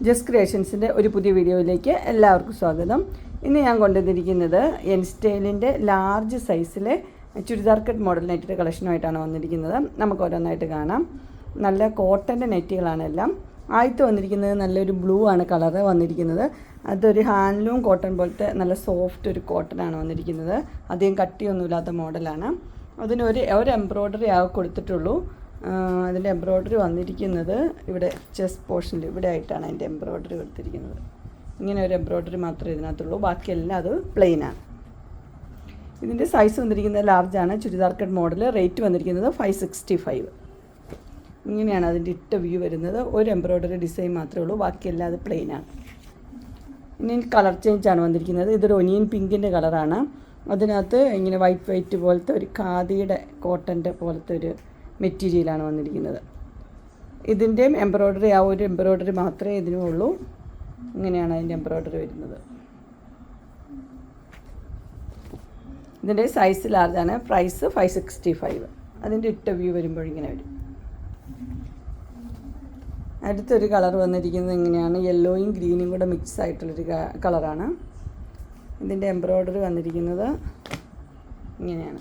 Just ക്രിയേഷൻസിൻ്റെ ഒരു പുതിയ വീഡിയോയിലേക്ക് എല്ലാവർക്കും സ്വാഗതം. ഇന്ന് ഞാൻ കൊണ്ടുവന്നിരിക്കുന്നത് എൻ സ്റ്റൈലിൻ്റെ ലാർജ് സൈസിലെ ചുരിദാർ കട്ട് മോഡൽ നെറ്റിൻ്റെ കളക്ഷനുമായിട്ടാണ് വന്നിരിക്കുന്നത്. നമുക്ക് ഓരോന്നായിട്ട് കാണാം. നല്ല കോട്ടൻ്റെ നെറ്റുകളാണ് എല്ലാം. ആദ്യത്തെ വന്നിരിക്കുന്നത് നല്ലൊരു ബ്ലൂ ആണ് കളറ് വന്നിരിക്കുന്നത്. അതൊരു ഹാൻഡ്ലൂം കോട്ടൺ പോലത്തെ നല്ല സോഫ്റ്റ് ഒരു കോട്ടനാണ് വന്നിരിക്കുന്നത്. അധികം കട്ടിയൊന്നുമില്ലാത്ത മോഡലാണ്. അതിനൊരു എംബ്രോയ്ഡറി കൊടുത്തിട്ടുള്ളൂ. അതിൻ്റെ എംബ്രോയ്ഡറി വന്നിരിക്കുന്നത് ഇവിടെ ചെസ്റ്റ് പോർഷനിൽ ഇവിടെ ആയിട്ടാണ് അതിൻ്റെ എംബ്രോയ്ഡറി കൊടുത്തിരിക്കുന്നത്. ഇങ്ങനെ ഒരു എംബ്രോയ്ഡറി മാത്രമേ ഇതിനകത്തുള്ളൂ, ബാക്കിയെല്ലാം അത് പ്ലെയിനാണ്. ഇതിൻ്റെ സൈസ് വന്നിരിക്കുന്നത് ലാർജാണ്. Churidar cut model. റേറ്റ് വന്നിരിക്കുന്നത് 565. ഇങ്ങനെയാണ് അതിൻ്റെ ഇട്ട വ്യൂ വരുന്നത്. ഒരു എംബ്രോയ്ഡറി ഡിസൈൻ മാത്രമേ ഉള്ളൂ, ബാക്കിയെല്ലാം അത് പ്ലെയിനാണ്. ഇനി കളർ ചേഞ്ചാണ് വന്നിരിക്കുന്നത്. ഇതൊരു ഒനിയൻ പിങ്കിൻ്റെ കളറാണ്. അതിനകത്ത് ഇങ്ങനെ വൈറ്റ് പോലത്തെ ഒരു ഖാദിയുടെ കോട്ടൻ്റെ പോലത്തെ ഒരു മെറ്റീരിയലാണ് വന്നിരിക്കുന്നത്. ഇതിൻ്റെയും എംബ്രോയ്ഡറി ഒരു എംബ്രോയ്ഡറി മാത്രമേ ഇതിനും ഉള്ളൂ. ഇങ്ങനെയാണ് അതിൻ്റെ എംബ്രോയ്ഡറി വരുന്നത്. ഇതിൻ്റെ സൈസ് ലാർജാണ്. പ്രൈസ് 565. അതിൻ്റെ ഇട്ട വ്യൂ വരുമ്പോൾ ഇങ്ങനെ വരും. അടുത്തൊരു കളർ വന്നിരിക്കുന്നത് ഇങ്ങനെയാണ്. യെല്ലോയും ഗ്രീനും കൂടെ മിക്സ് ആയിട്ടുള്ളൊരു കളറാണ്. ഇതിൻ്റെ എംബ്രോയ്ഡറി വന്നിരിക്കുന്നത് ഇങ്ങനെയാണ്.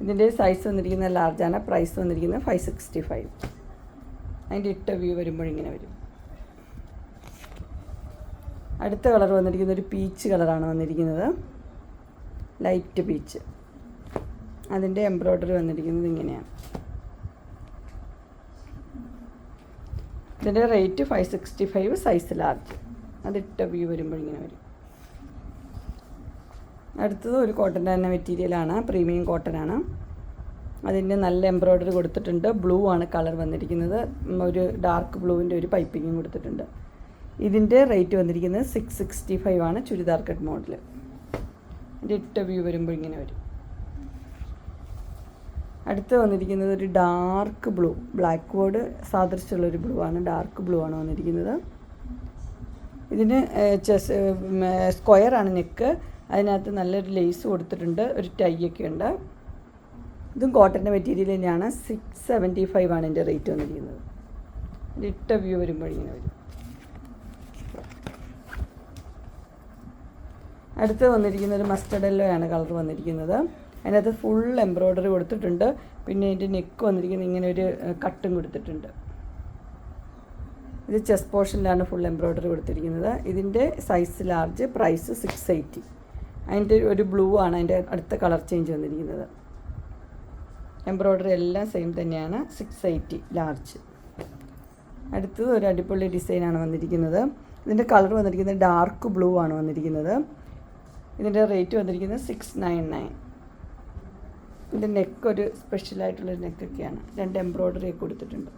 ഇതിൻ്റെ സൈസ് വന്നിരിക്കുന്നത് ലാർജാണ്. പ്രൈസ് വന്നിരിക്കുന്നത് 565. അതിൻ്റെ ഇട്ട വ്യൂ വരുമ്പോൾ ഇങ്ങനെ വരും. അടുത്ത കളർ വന്നിരിക്കുന്നത് ഒരു പീച്ച് കളറാണ് വന്നിരിക്കുന്നത്. Light peach. അതിൻ്റെ എംബ്രോയ്ഡറി വന്നിരിക്കുന്നത് ഇങ്ങനെയാണ്. ഇതിൻ്റെ റേറ്റ് 565. Size large. അതിട്ട വ്യൂ വരുമ്പോൾ ഇങ്ങനെ വരും. അടുത്തത് ഒരു കോട്ടൻ്റെ തന്നെ മെറ്റീരിയലാണ്. പ്രീമിയം കോട്ടനാണ്. അതിൻ്റെ നല്ല എംബ്രോയ്ഡറി കൊടുത്തിട്ടുണ്ട്. ബ്ലൂ ആണ് കളർ വന്നിരിക്കുന്നത്. ഒരു ഡാർക്ക് ബ്ലൂവിൻ്റെ ഒരു പൈപ്പിങ്ങും കൊടുത്തിട്ടുണ്ട്. ഇതിൻ്റെ റേറ്റ് വന്നിരിക്കുന്നത് 665 ആണ്. Churidar cut model. ഇതിൻ്റെ ഇട്ട വ്യൂ വരുമ്പോൾ ഇങ്ങനെ വരും. അടുത്ത് വന്നിരിക്കുന്നത് ഒരു ഡാർക്ക് ബ്ലൂ, ബ്ലാക്ക് ബോർഡ് സാദൃശ്യമുള്ളൊരു ബ്ലൂ ആണ്. ഡാർക്ക് ബ്ലൂ ആണ് വന്നിരിക്കുന്നത്. ഇതിന് സ്ക്വയറാണ് നെക്ക്. അതിനകത്ത് നല്ലൊരു ലേസ് കൊടുത്തിട്ടുണ്ട്. ഒരു ടൈ ഒക്കെ ഉണ്ട്. ഇതും കോട്ടൻ്റെ മെറ്റീരിയൽ തന്നെയാണ്. 675 ആണ് ഇതിൻ്റെ റേറ്റ് വന്നിരിക്കുന്നത്. ഇട്ട വ്യൂ വരുമ്പോൾ ഇങ്ങനെ വരും. അടുത്ത് വന്നിരിക്കുന്ന ഒരു മസ്റ്റർഡ് യെല്ലോ ആണ് കളർ വന്നിരിക്കുന്നത്. അതിനകത്ത് ഫുൾ എംബ്രോയ്ഡറി കൊടുത്തിട്ടുണ്ട്. പിന്നെ ഇതിൻ്റെ നെക്ക് വന്നിരിക്കുന്നത് ഇങ്ങനെ ഒരു കട്ടും കൊടുത്തിട്ടുണ്ട്. ഇത് ചെസ്റ്റ് പോർഷനിലാണ് ഫുൾ എംബ്രോയ്ഡറി കൊടുത്തിരിക്കുന്നത്. ഇതിൻ്റെ സൈസ് ലാർജ്. പ്രൈസ് 680. അതിൻ്റെ ഒരു ബ്ലൂ ആണ് അതിൻ്റെ അടുത്ത കളർ ചേഞ്ച് വന്നിരിക്കുന്നത്. എംബ്രോയ്ഡറി എല്ലാം സെയിം തന്നെയാണ്. 680 ലാർജ്. അടുത്തത് ഒരു അടിപൊളി ഡിസൈനാണ് വന്നിരിക്കുന്നത്. ഇതിൻ്റെ കളർ വന്നിരിക്കുന്നത് ഡാർക്ക് ബ്ലൂ ആണ് വന്നിരിക്കുന്നത്. ഇതിൻ്റെ റേറ്റ് വന്നിരിക്കുന്നത് 699. ഇതിൻ്റെ നെക്ക് ഒരു സ്പെഷ്യലായിട്ടുള്ളൊരു നെക്കൊക്കെയാണ്. 2 എംബ്രോയ്ഡറി ഒക്കെ കൊടുത്തിട്ടുണ്ട്.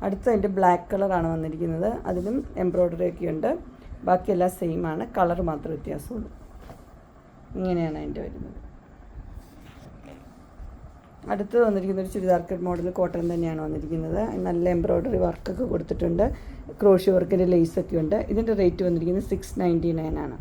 അടുത്ത അതിൻ്റെ ബ്ലാക്ക് കളറാണ് വന്നിരിക്കുന്നത്. അതിലും എംബ്രോയ്ഡറി ഒക്കെ ഉണ്ട്. ബാക്കിയെല്ലാം സെയിം ആണ്. കളർ മാത്രം വ്യത്യാസമുള്ളൂ. ഇങ്ങനെയാണ് അതിൻ്റെ വരുന്നത്. അടുത്ത് വന്നിരിക്കുന്ന ഒരു ചുരിദാർ കട്ട് മോഡൽ കോട്ടൺ തന്നെയാണ് വന്നിരിക്കുന്നത്. നല്ല എംബ്രോയ്ഡറി വർക്കൊക്കെ കൊടുത്തിട്ടുണ്ട്. ക്രോഷ്യ വർക്കിൻ്റെ ലേസൊക്കെ ഉണ്ട്. ഇതിൻ്റെ റേറ്റ് വന്നിരിക്കുന്നത് 699 ആണ്.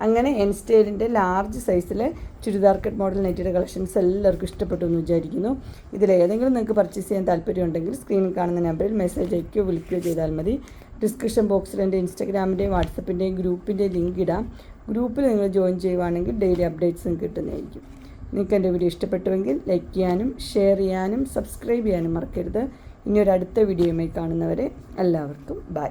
അങ്ങനെ എൻ സ്റ്റൈലിൻ്റെ ലാർജ് സൈസിലെ ചുരിദാർ കട്ട് മോഡൽ നെറ്റിയുടെ കളക്ഷൻസ് എല്ലാവർക്കും ഇഷ്ടപ്പെട്ടു എന്ന് വിചാരിക്കുന്നു. ഇതിലേതെങ്കിലും നിങ്ങൾക്ക് പർച്ചേസ് ചെയ്യാൻ താല്പര്യമുണ്ടെങ്കിൽ സ്ക്രീനിൽ കാണുന്ന നമ്പറിൽ മെസ്സേജ് അയക്കുകയോ വിളിക്കുകയോ ചെയ്താൽ മതി. ഡിസ്ക്രിപ്ഷൻ ബോക്സിൽ എൻ്റെ ഇൻസ്റ്റാഗ്രാമിൻ്റെയും വാട്സപ്പിൻ്റെയും ഗ്രൂപ്പിൻ്റെയും ലിങ്ക് ഇടാം. ഗ്രൂപ്പിൽ നിങ്ങൾ ജോയിൻ ചെയ്യുവാണെങ്കിൽ ഡെയിലി അപ്ഡേറ്റ്സും കിട്ടുന്നതായിരിക്കും. നിങ്ങൾക്ക് എൻ്റെ വീഡിയോ ഇഷ്ടപ്പെട്ടുവെങ്കിൽ ലൈക്ക് ചെയ്യാനും ഷെയർ ചെയ്യാനും സബ്സ്ക്രൈബ് ചെയ്യാനും മറക്കരുത്. ഇനി ഒരു അടുത്ത വീഡിയോയുമായി കാണുന്നവരെ എല്ലാവർക്കും ബൈ.